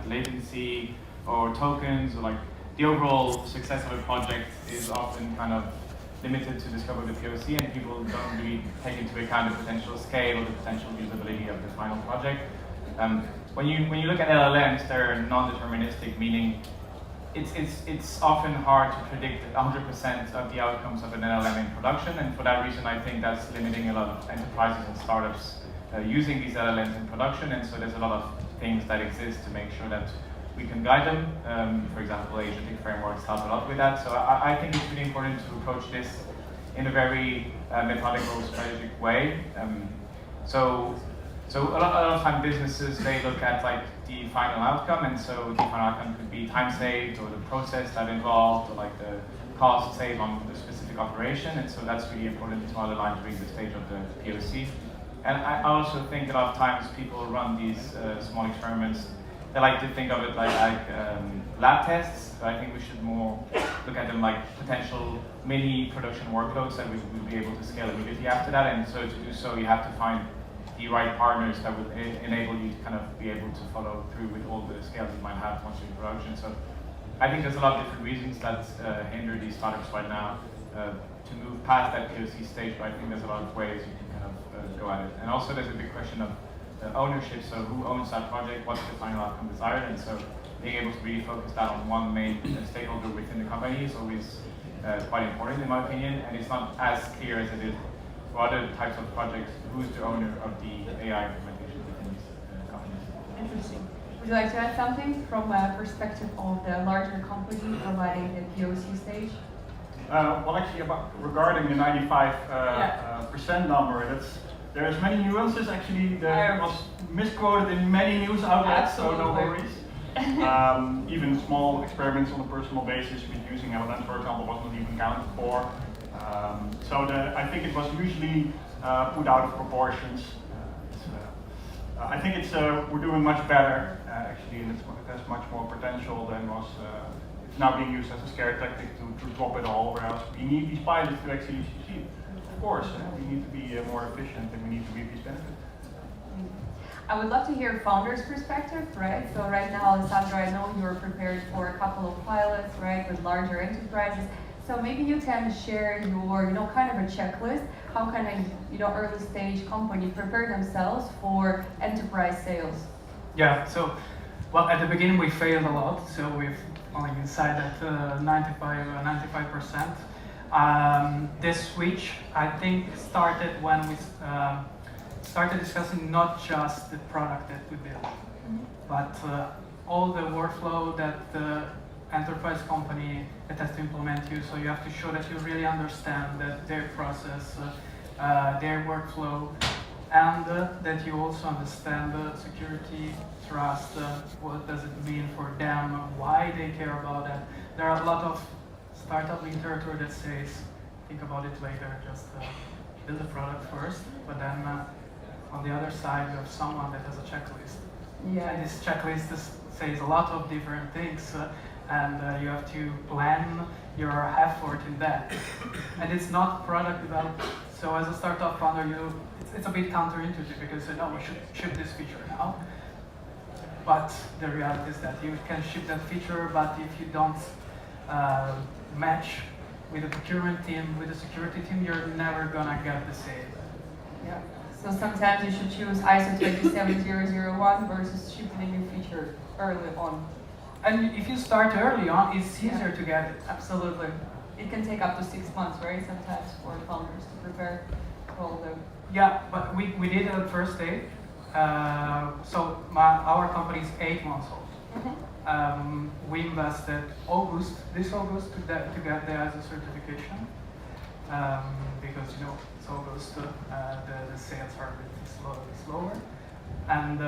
latency or tokens, or like the overall success of a project is often kind of limited to the scope of the POC, and people don't really take into account the potential scale or the potential usability of the final project. When you look at LLMs, they're non-deterministic, meaning it's often hard to predict 100% of the outcomes of an LLM in production, and for that reason I think that's limiting a lot of enterprises and startups using these LLMs in production, and so there's a lot of things that exist to make sure that we can guide them. For example, agentic frameworks help a lot with that, so I think it's really important to approach this in a very methodical, strategic way. So a lot of time businesses, they look at like the final outcome, and so the final outcome could be time saved, or the process that involved, or like the cost saved on the specific operation, and so that's really important to underline during the stage of the POC. And I also think a lot of times people run these small experiments, they like to think of it like lab tests, but I think we should more look at them like potential mini production workloads that we will be able to scale immediately after that, and so to do so you have to find the right partners that will enable you to kind of be able to follow through with all the scales you might have once you're in production. So I think there's a lot of different reasons that hinder these startups right now to move past that POC stage, but I think there's a lot of ways you can kind of go at it. And also there's a big question of ownership, so who owns that project, what's the final outcome desired, and so being able to really focus that on one main stakeholder within the company is always quite important in my opinion, and it's not as clear as it is for other types of projects, who's the owner of the AI implementation within these companies. Interesting. Would you like to add something from a perspective of the larger company providing the POC stage? Well, actually, regarding the 95% number, there's many nuances. Actually, that was misquoted in many news outlets, so no worries. Even small experiments on a personal basis with using LLMs, for example, wasn't even counted for. I think it was usually put out of proportions. I think we're doing much better actually, and it has much more potential than was. It's now being used as a scare tactic to drop it all, whereas we need these pilots to actually succeed. Of course, we need to be more efficient, and we need to reap these benefits. I would love to hear founders' perspective, right? So right now, Alessandro, I know you're prepared for a couple of pilots, right, with larger enterprises. So maybe you can share your, kind of a checklist. How can a, early stage company prepare themselves for enterprise sales? Yeah. So, well, at the beginning we failed a lot. So we've only inside at 95%. This switch, I think, started when we started discussing not just the product that we build, but all the workflow that the enterprise company that has to implement you. So you have to show that you really understand their process, their workflow, and that you also understand security, trust, what does it mean for them, why they care about that. There are a lot of startup literature that says, think about it later, just build the product first, but then on the other side you have someone that has a checklist. Yeah. And this checklist says a lot of different things, and you have to plan your effort in that. And it's not product development. So as a startup founder, it's a bit counterintuitive because we should ship this feature now. But the reality is that you can ship that feature, but if you don't match with the procurement team, with the security team, you're never gonna get the sale. Yeah. So sometimes you should choose ISO 27001 versus shipping a new feature early on. And if you start early on, it's easier to get it. Absolutely. It can take up to 6 months, right? Sometimes for founders to prepare for all the. Yeah, but we did it on the first day. So our company is 8 months old. We invested this August to get the ISO certification because it's August, the sales are a bit slower, and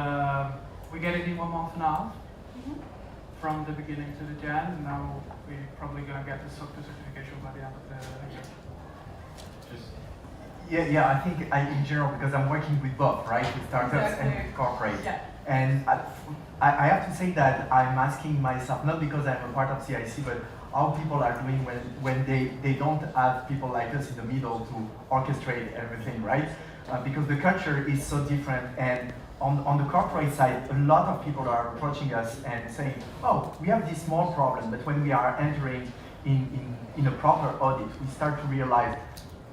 we get it in 1 month now. From the beginning to the Jan. Now we're probably gonna get the SOC 2 certification by the end of the year. Yeah, I think in general, because I'm working with both, right, with startups and with corporate. Yeah. And I have to say that I'm asking myself, not because I'm a part of CIC, but how people are doing when they don't have people like us in the middle to orchestrate everything, right? Because the culture is so different, and on the corporate side, a lot of people are approaching us and saying, oh, we have this small problem, but when we are entering in a proper audit, we start to realize,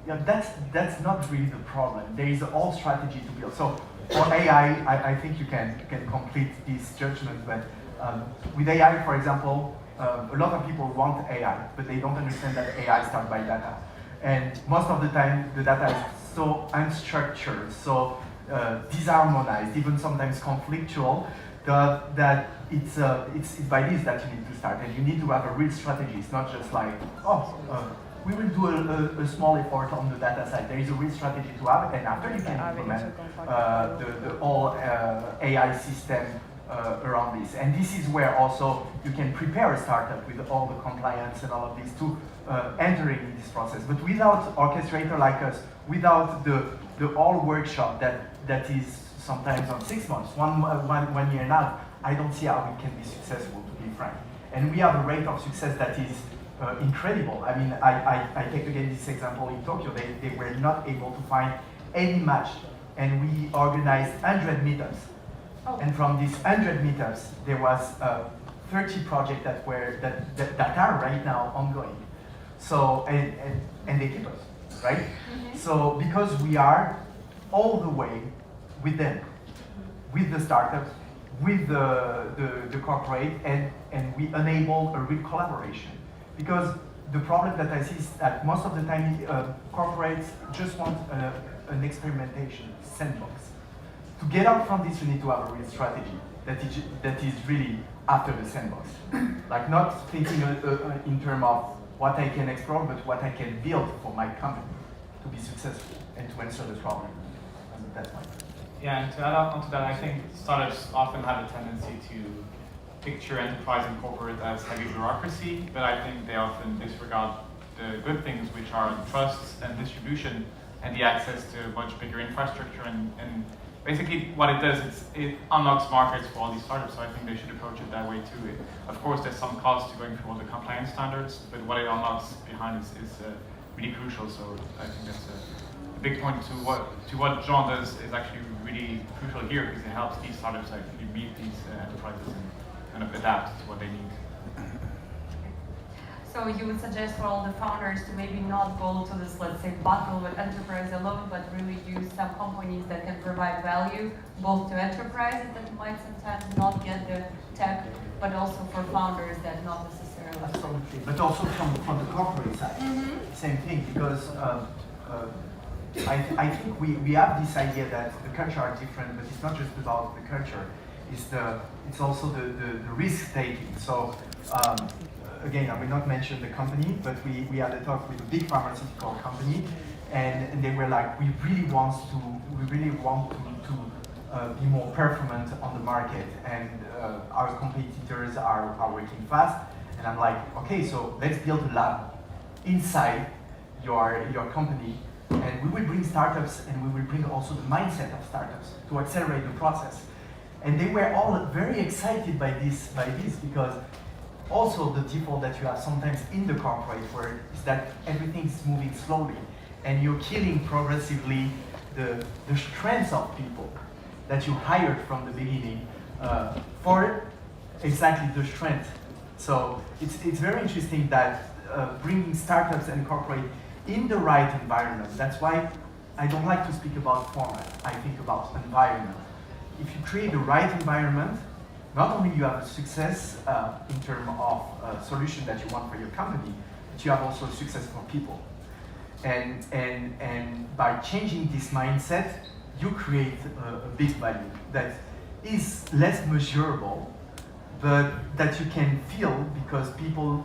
yeah, that's not really the problem. There is a whole strategy to build. So for AI, I think you can complete this judgment, but with AI, for example, a lot of people want AI, but they don't understand that AI starts by data. And most of the time, the data is so unstructured, so disharmonized, even sometimes conflictual, that it's by this that you need to start. And you need to have a real strategy. It's not just like, oh, we will do a small effort on the data side. There is a real strategy to have, and after you can implement the whole AI system around this. And this is where also you can prepare a startup with all the compliance and all of this to entering in this process. But without orchestrator like us, without the whole workshop that is sometimes on 6 months, one year and a half, I don't see how we can be successful, to be frank. And we have a rate of success that is incredible. I mean, I take again this example in Tokyo. They were not able to find any match, and we organized 100 meetups. Oh. And from these 100 meetups, there was 30 projects that are right now ongoing. So and they keep us, right? Mm-hmm. So because we are all the way with them, with the startups, with the corporate, and we enable a real collaboration. Because the problem that I see is that most of the time corporates just want an experimentation sandbox. To get out from this, you need to have a real strategy that is really after the sandbox. Like not thinking in terms of what I can explore, but what I can build for my company to be successful and to answer the problem at that point. Yeah, and to add on to that, I think startups often have a tendency to picture enterprise and corporate as heavy bureaucracy, but I think they often disregard the good things, which are trust and distribution and the access to much bigger infrastructure. And basically what it does is it unlocks markets for all these startups, so I think they should approach it that way too. Of course, there's some cost to going through all the compliance standards, but what it unlocks behind is really crucial, so I think that's a big point to what Jean does is actually really crucial here, because it helps these startups actually meet these enterprises and kind of adapt to what they need. So you would suggest for all the founders to maybe not go to this, let's say, battle with enterprise alone, but really use some companies that can provide value, both to enterprises that might sometimes not get the tech, but also for founders that not necessarily. Absolutely, but also from the corporate side, same thing, because I think we have this idea that the culture are different, but it's not just about the culture. It's also the risk taking. So again, I will not mention the company, but we had a talk with a big pharmaceutical company, and they were like, we really want to be more performant on the market, and our competitors are working fast. And I'm like, okay, so let's build a lab inside your company. And we will bring startups, and we will bring also the mindset of startups to accelerate the process. And they were all very excited by this because also the default that you have sometimes in the corporate world is that everything is moving slowly, and you're killing progressively the strengths of people that you hired from the beginning for exactly the strength. So it's very interesting that bringing startups and corporate in the right environment. That's why I don't like to speak about format. I think about environment. If you create the right environment, not only you have a success in terms of solution that you want for your company, but you have also success for people. And by changing this mindset, you create a big value that is less measurable, but that you can feel because people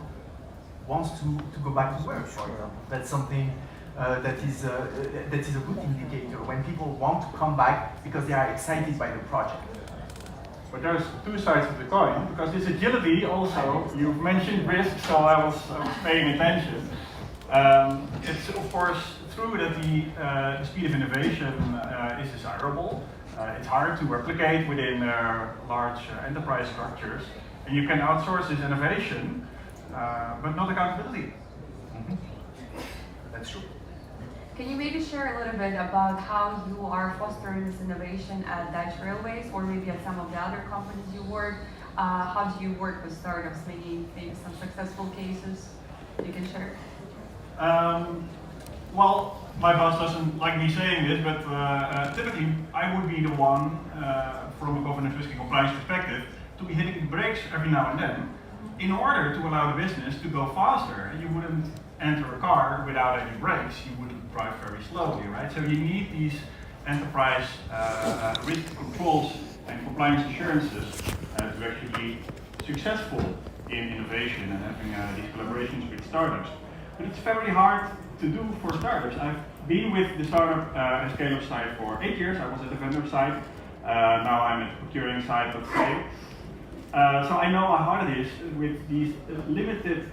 wants to go back to work, for example. That's something that is a good indicator when people want to come back because they are excited by the project. But there's two sides of the coin, because this agility also, you've mentioned risk, so I was paying attention. It's of course true that the speed of innovation is desirable. It's hard to replicate within large enterprise structures, and you can outsource this innovation, but not accountability. That's true. Can you maybe share a little bit about how you are fostering this innovation at Dutch Railways or maybe at some of the other companies you work? How do you work with startups? Maybe some successful cases you can share? Well, my boss doesn't like me saying this, but typically I would be the one, from a governance risk and compliance perspective, to be hitting the brakes every now and then in order to allow the business to go faster. You wouldn't enter a car without any brakes. You would drive very slowly, right? So you need these enterprise risk controls and compliance assurances to actually be successful in innovation and having these collaborations with startups. But it's very hard to do for startups. I've been with the startup and scale-up side for 8 years. I was at the vendor side. Now I'm at the procuring side, let's say. So I know how hard it is with these limited,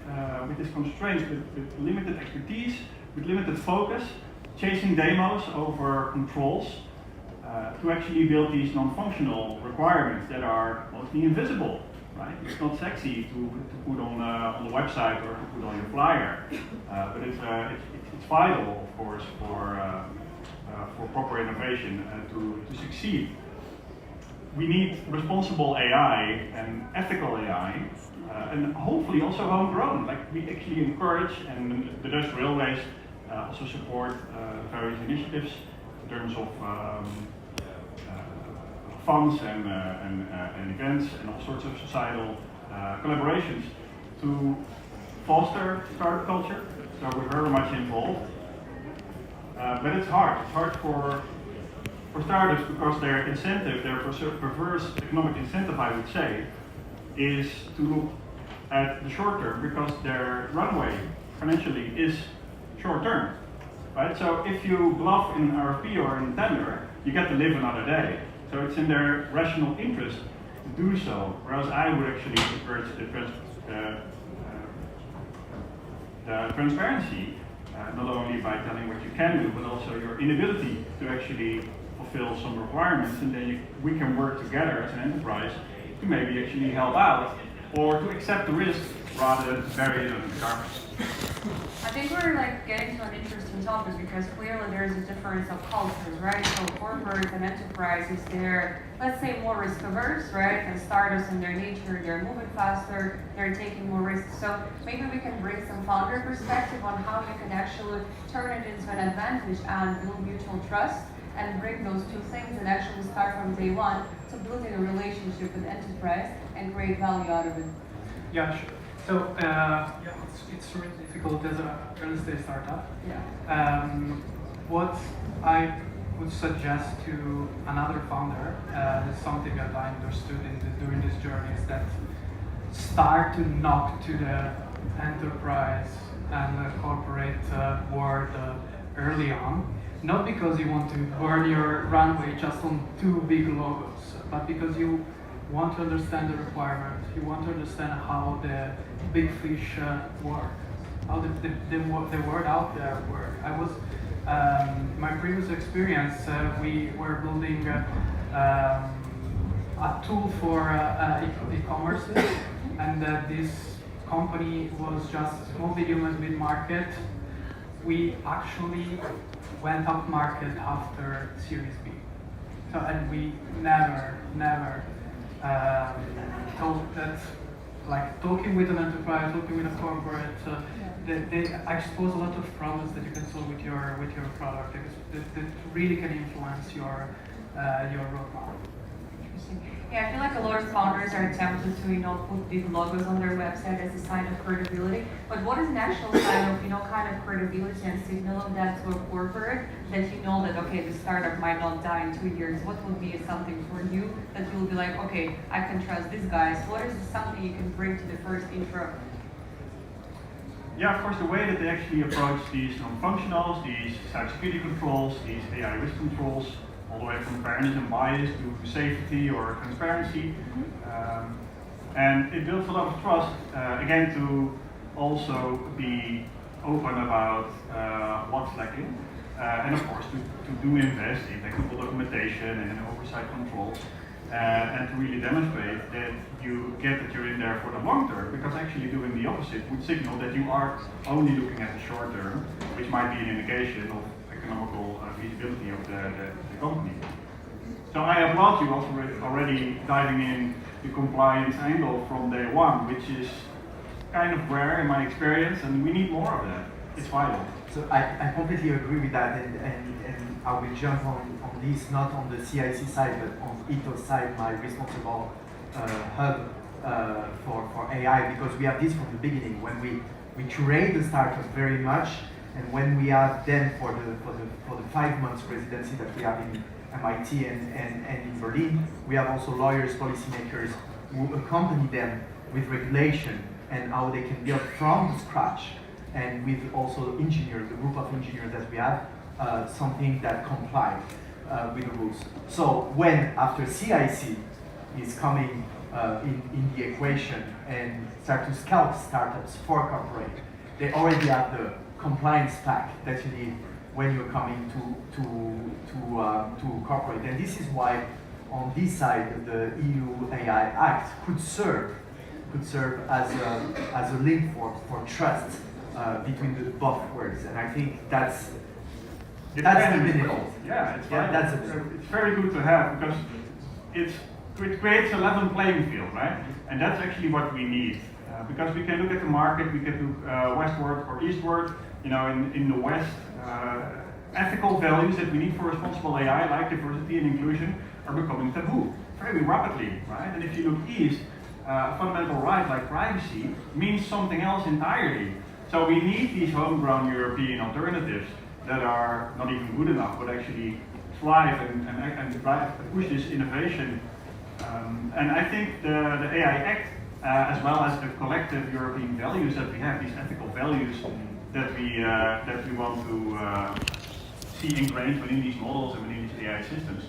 with these constraints, with limited expertise, with limited focus, chasing demos over controls, to actually build these non-functional requirements that are mostly invisible, right? It's not sexy to put on the website or to put on your flyer, but it's vital, of course, for proper innovation to succeed. We need responsible AI and ethical AI, and hopefully also homegrown. Like we actually encourage, and the Dutch Railways also support various initiatives in terms of funds and events and all sorts of societal collaborations to foster startup culture. So we're very much involved, but it's hard. It's hard for startups because their incentive, their perverse economic incentive, I would say, is to look at the short term because their runway financially is short term, right? So if you bluff in an RFP or in a tender, you get to live another day. So it's in their rational interest to do so, whereas I would actually encourage the transparency, not only by telling what you can do, but also your inability to actually fulfill some requirements, and then we can work together as an enterprise to maybe actually help out or to accept the risk rather than bury it under the carpet. I think we're getting to an interesting topic because clearly there's a difference of cultures, right? So corporates and enterprises, they're, let's say, more risk averse, right? And startups in their nature, they're moving faster, they're taking more risks. So maybe we can bring some founder perspective on how you can actually turn it into an advantage and build mutual trust and bring those two things and actually start from day one to building a relationship with enterprise and create value out of it. Yeah, sure. So it's really difficult as a early stage startup. Yeah. What I would suggest to another founder, is something that I understood during this journey, is that start to knock to the enterprise and the corporate world early on. Not because you want to burn your runway just on 2 big logos, but because you want to understand the requirement, you want to understand how the big fish work, how the word out there work. I was, my previous experience, we were building a tool for e-commerce, and this company was just small, medium, and mid-market. We actually went up market after Series B. So, and we never thought that, talking with an enterprise, talking with a corporate, they expose a lot of problems that you can solve with your product that really can influence your roadmap. Interesting. Yeah, I feel like a lot of founders are tempted to, put big logos on their website as a sign of credibility. But what is an actual sign of, kind of credibility and signal of that to a corporate that that, okay, the startup might not die in 2 years? What would be something for you that you'll be like, okay, I can trust these guys? What is something you can bring to the first intro? Yeah, of course, the way that they actually approach these non-functionals, these cybersecurity controls, these AI risk controls, all the way from fairness and bias to safety or transparency. And it builds a lot of trust, again, to also be open about what's lacking. And of course, to do invest in technical documentation and oversight controls, and to really demonstrate that you get that you're in there for the long term, because actually doing the opposite would signal that you are only looking at the short term, which might be an indication of economical feasibility of the company. So I applaud you also already diving in the compliance angle from day one, which is kind of rare in my experience, and we need more of that. It's vital. So I completely agree with that, and I will jump on this, not on the CIC side, but on Ethos side, my responsible hub for AI, because we have this from the beginning, when we curate the startup very much, and when we have them for the 5 months residency that we have in MIT and in Berlin, we have also lawyers, policymakers who accompany them with regulation and how they can build from scratch, and with also engineers, the group of engineers that we have, something that complies with the rules. So when after CIC is coming in the equation and start to scout startups for corporate, they already have the compliance pack that you need when you're coming to corporate. And this is why on this side the EU AI Act could serve as a link for trust between the both worlds. And I think that's the minimum. Yeah, it's very good to have, because it creates a level playing field, right? And that's actually what we need, because we can look at the market, we can look westward or eastward. You know, in the West, ethical values that we need for responsible AI, like diversity and inclusion, are becoming taboo very rapidly, right? And if you look east, a fundamental right like privacy means something else entirely. So we need these homegrown European alternatives that are not even good enough, but actually thrive and drive, push this innovation. And I think the AI Act, as well as the collective European values that we have, these ethical values that we want to see ingrained within these models and within these AI systems.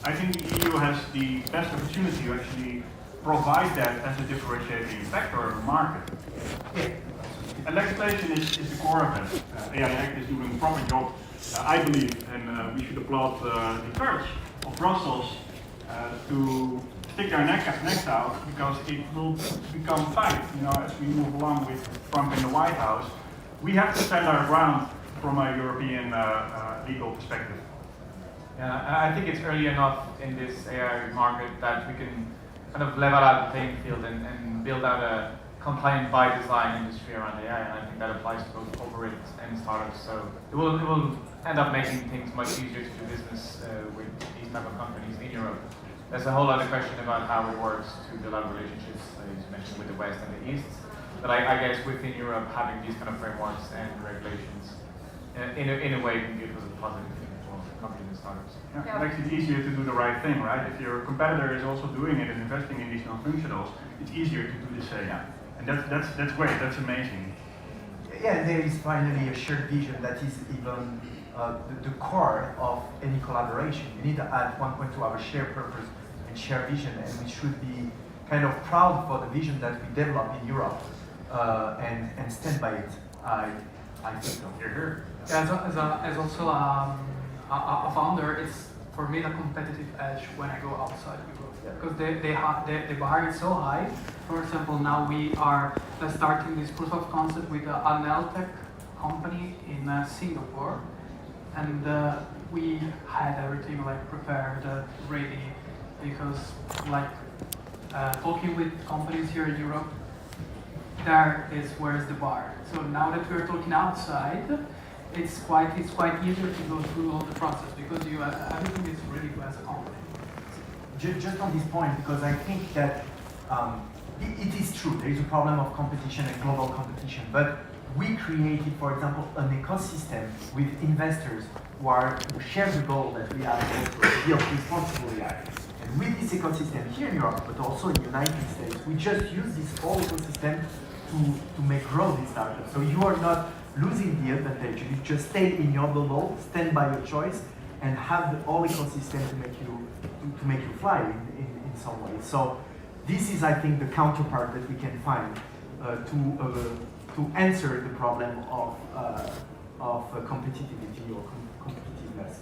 I think the EU has the best opportunity to actually provide that as a differentiating factor of the market. And legislation is the core of it. AI Act is doing a proper job, I believe, and we should applaud the courage of Brussels to stick their necks out, because it will become tight, you know, as we move along with Trump in the White House. We have to stand our ground from a European legal perspective. Yeah, I think it's early enough in this AI market that we can kind of level out the playing field and build out a compliant by design industry around AI, and I think that applies to both corporate and startups. So it will end up making things much easier to do business with these type of companies in Europe. There's a whole other question about how it works to build out relationships, as you mentioned, with the West and the East. But I guess within Europe, having these kind of frameworks and regulations in a way can give us a positive thing for companies and startups. Yeah, it makes it easier to do the right thing, right? If your competitor is also doing it and investing in these non-functionals, it's easier to do the same. Yeah. And that's great, that's amazing. Yeah, there is finally a shared vision that is even the core of any collaboration. We need to at one point to have a shared purpose and shared vision, and we should be kind of proud for the vision that we develop in Europe and stand by it. I think so. Here. Yeah, as also a founder, it's for me the competitive edge when I go outside Europe, because the bar is so high. For example, now we are starting this proof of concept with an Tech company in Singapore, and we had everything like prepared, ready, because like talking with companies here in Europe, there is where's the bar. So now that we're talking outside, it's quite easier to go through all the process, because everything is ready as a company. Just on this point, because I think that it is true, there is a problem of competition and global competition, but we created, for example, an ecosystem with investors who share the goal that we have to build responsible AI. And with this ecosystem here in Europe, but also in the United States, we just use this whole ecosystem to make grow this startup. So you are not losing the advantage, you just stay in your bubble, stand by your choice, and have the whole ecosystem to make you fly in some way. So this is, I think, the counterpart that we can find to answer the problem of competitivity or competitiveness.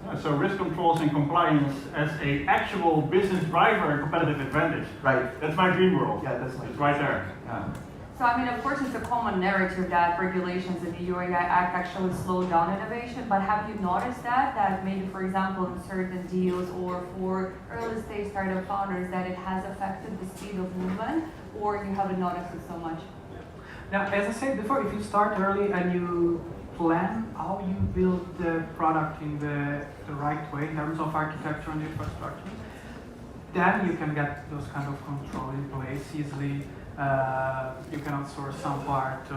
Yeah, so risk controls and compliance as a actual business driver and competitive advantage. Right. That's my dream world. Yeah, that's my It's right there. Yeah. So I mean, of course, it's a common narrative that regulations in the EU AI Act actually slow down innovation, but have you noticed that maybe, for example, in certain deals or for early stage startup founders, that it has affected the speed of movement, or you haven't noticed it so much? Now, as I said before, if you start early and you plan how you build the product in the right way in terms of architecture and infrastructure, then you can get those kind of control in place easily. You can outsource some part.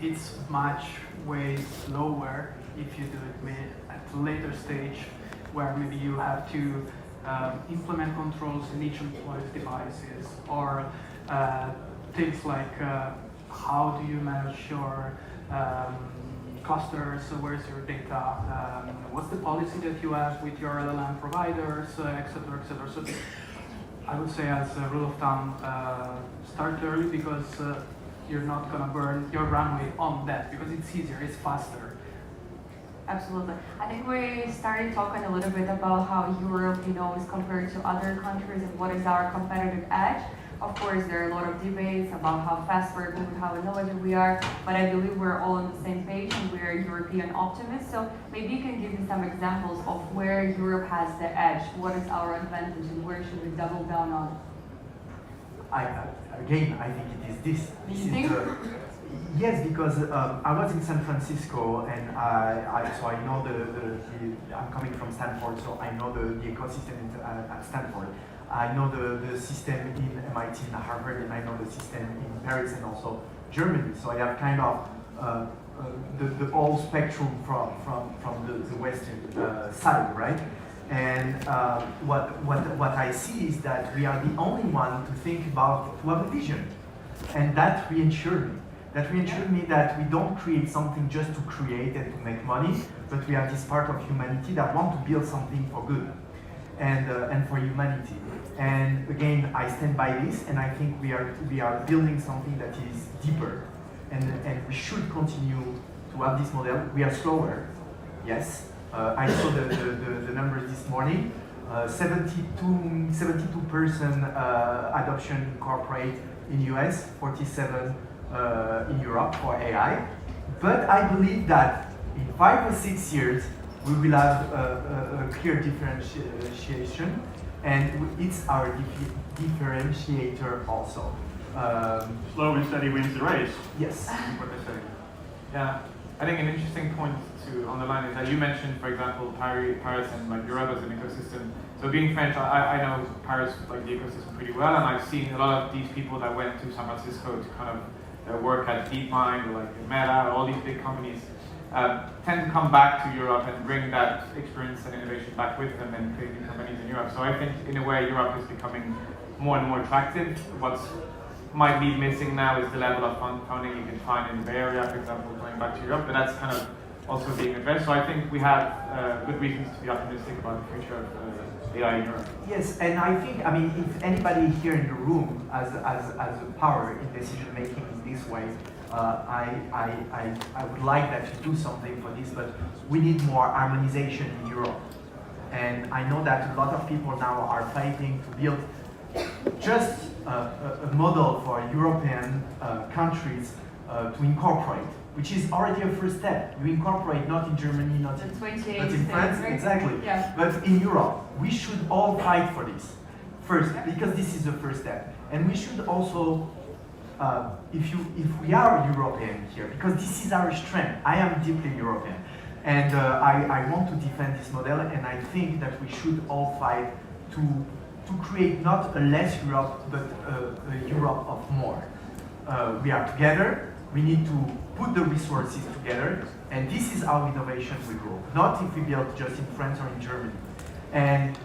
It's much way slower if you do it at a later stage, where maybe you have to implement controls in each employee's devices, or things like how do you manage your clusters, where's your data, what's the policy that you have with your LLM providers, etc., etc. So I would say, as a rule of thumb, start early, because you're not going to burn your runway on that, because it's easier, it's faster. Absolutely. I think we started talking a little bit about how Europe, is compared to other countries and what is our competitive edge. Of course, there are a lot of debates about how fast we're moving, how innovative we are, but I believe we're all on the same page and we're European optimists. So maybe you can give me some examples of where Europe has the edge. What is our advantage and where should we double down on? Again, I think it is this. You think? Yes, because I was in San Francisco, and so I know I'm coming from Stanford, so I know the ecosystem at Stanford. I know the system in MIT and Harvard, and I know the system in Paris and also Germany. So I have kind of the whole spectrum from the Western side, right? And what I see is that we are the only one to think about, to have a vision, and that reassured me. That reassured me that we don't create something just to create and to make money, but we are this part of humanity that want to build something for good and for humanity. And again, I stand by this, and I think we are building something that is deeper, and we should continue to have this model. We are slower, yes. I saw the numbers this morning. 72% adoption in corporate in US, 47 in Europe for AI. But I believe that in 5 or 6 years, we will have a clear differentiation, and it's our differentiator also. Slow and steady wins the race. Yes. What they're saying. Yeah, I think an interesting point to underline is that you mentioned, for example, Paris and like Europe as an ecosystem. So being French, I know Paris, like the ecosystem pretty well, and I've seen a lot of these people that went to San Francisco to kind of work at DeepMind or like Meta, all these big companies, tend to come back to Europe and bring that experience and innovation back with them and create new companies in Europe. So I think in a way Europe is becoming more and more attractive. What might be missing now is the level of funding you can find in the Bay Area, for example, going back to Europe, but that's kind of also being addressed. So I think we have good reasons to be optimistic about the future of AI in Europe. Yes, and I think, I mean, if anybody here in the room has a power in decision making in this way, I would like that you do something for this, but we need more harmonization in Europe. And I know that a lot of people now are fighting to build just a model for European countries to incorporate, which is already a first step. You incorporate not in Germany, not in France, right? Exactly. Yeah. But in Europe, we should all fight for this first, because this is the first step. And we should also, if we are European here, because this is our strength. I am deeply European, and I want to defend this model, and I think that we should all fight to create not a less Europe, but a Europe of more. We are together. We need to put the resources together, and this is how innovation will grow. Not if we build just in France or in Germany. And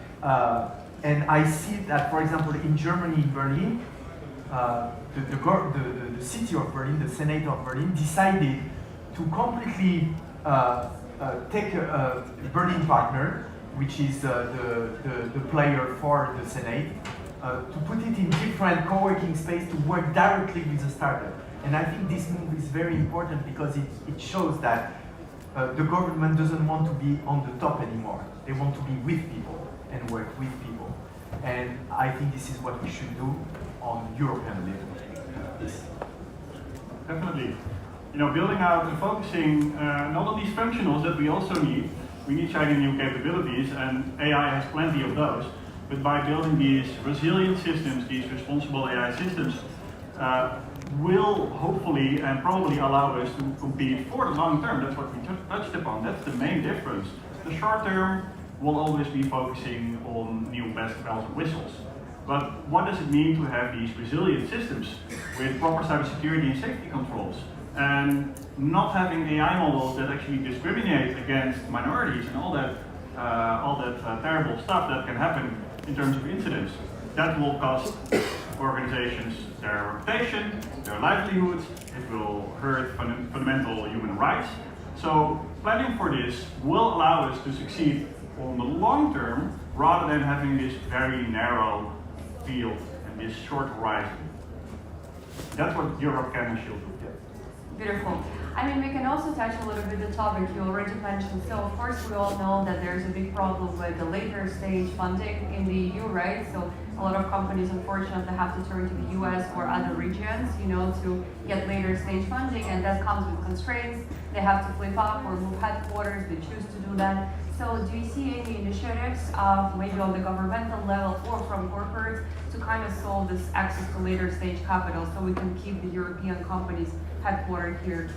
I see that, for example, in Germany, in Berlin, the city of Berlin, the Senate of Berlin, decided to completely take a Berlin partner, which is the player for the Senate, to put it in different co-working space to work directly with the startup. And I think this move is very important because it shows that the government doesn't want to be on the top anymore. They want to be with people and work with people. And I think this is what we should do on European level. this? Definitely. You know, building out and focusing not on these functionals that we also need. We need shiny new capabilities, and AI has plenty of those. But by building these resilient systems, these responsible AI systems, will hopefully and probably allow us to compete for the long term. That's what we touched upon. That's the main difference. The short term will always be focusing on new best bells and whistles. But what does it mean to have these resilient systems with proper cybersecurity and safety controls? And not having AI models that actually discriminate against minorities and all that terrible stuff that can happen in terms of incidents. That will cost organizations their reputation, their livelihoods, it will hurt fundamental human rights. So planning for this will allow us to succeed on the long term rather than having this very narrow field and this short horizon. That's what Europe can and should do. Beautiful. I mean, we can also touch a little bit the topic you already mentioned. So, of course, we all know that there's a big problem with the later stage funding in the EU, right? So, a lot of companies, unfortunately, have to turn to the US or other regions, you know, to get later stage funding, and that comes with constraints. They have to flip up or move headquarters. They choose to do that. So, do you see any initiatives, maybe on the governmental level or from corporates, to kind of solve this access to later stage capital, so we can keep the European companies headquartered here?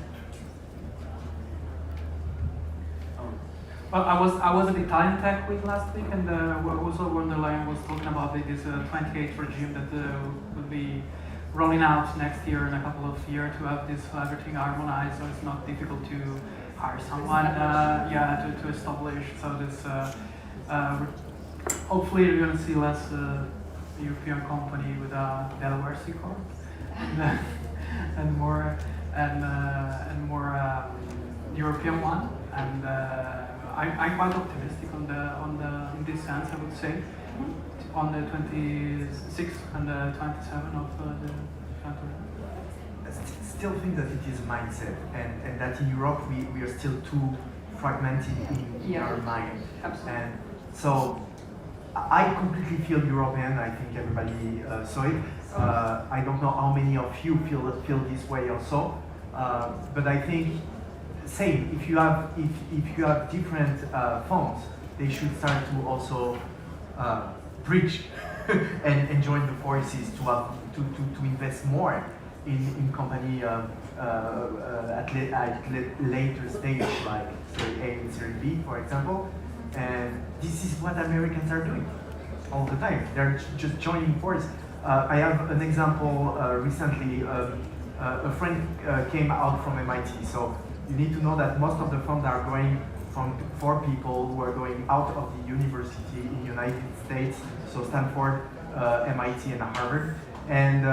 Well, I was at the Italian Tech Week last week, and Ursula von der Leyen was talking about this 28 regime that will be rolling out next year in a couple of years to have this everything harmonized, so it's not difficult to hire someone, to establish. So this hopefully you're going to see less European company with a Delaware C corp, and more European one. And I'm quite optimistic in this sense, I would say, on the 26th and the 27th of the January. I still think that it is a mindset, and that in Europe we are still too fragmented in our mind. Absolutely. And so I completely feel European. I think everybody saw it. I don't know how many of you feel this way also, but I think same. If you have different funds, they should start to also bridge and join the forces to invest more in company at later stage, like Series A and Series B, for example. And this is what Americans are doing all the time. They're just joining forces. I have an example recently. A friend came out from MIT. So you need to know that most of the funds are going for people who are going out of the university in the United States. So Stanford, MIT, and Harvard. And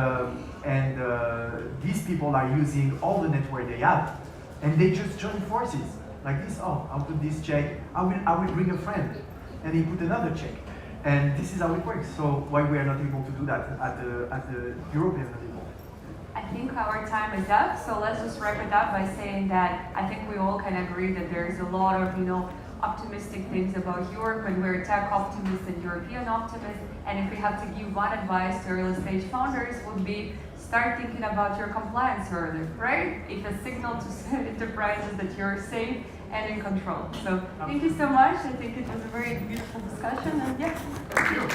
these people are using all the network they have, and they just join forces like this. Oh, I'll put this check. I will bring a friend, and he put another check, and this is how it works. So why we are not able to do that at the European level? I think our time is up, so let's just wrap it up by saying that I think we all can agree that there is a lot of, optimistic things about Europe, and we're tech optimists and European optimists. And if we have to give one advice to early stage founders, would be start thinking about your compliance earlier, right? It's a signal to enterprises that you're safe and in control. So thank you so much. I think it was a very beautiful discussion, and yeah. Thank you.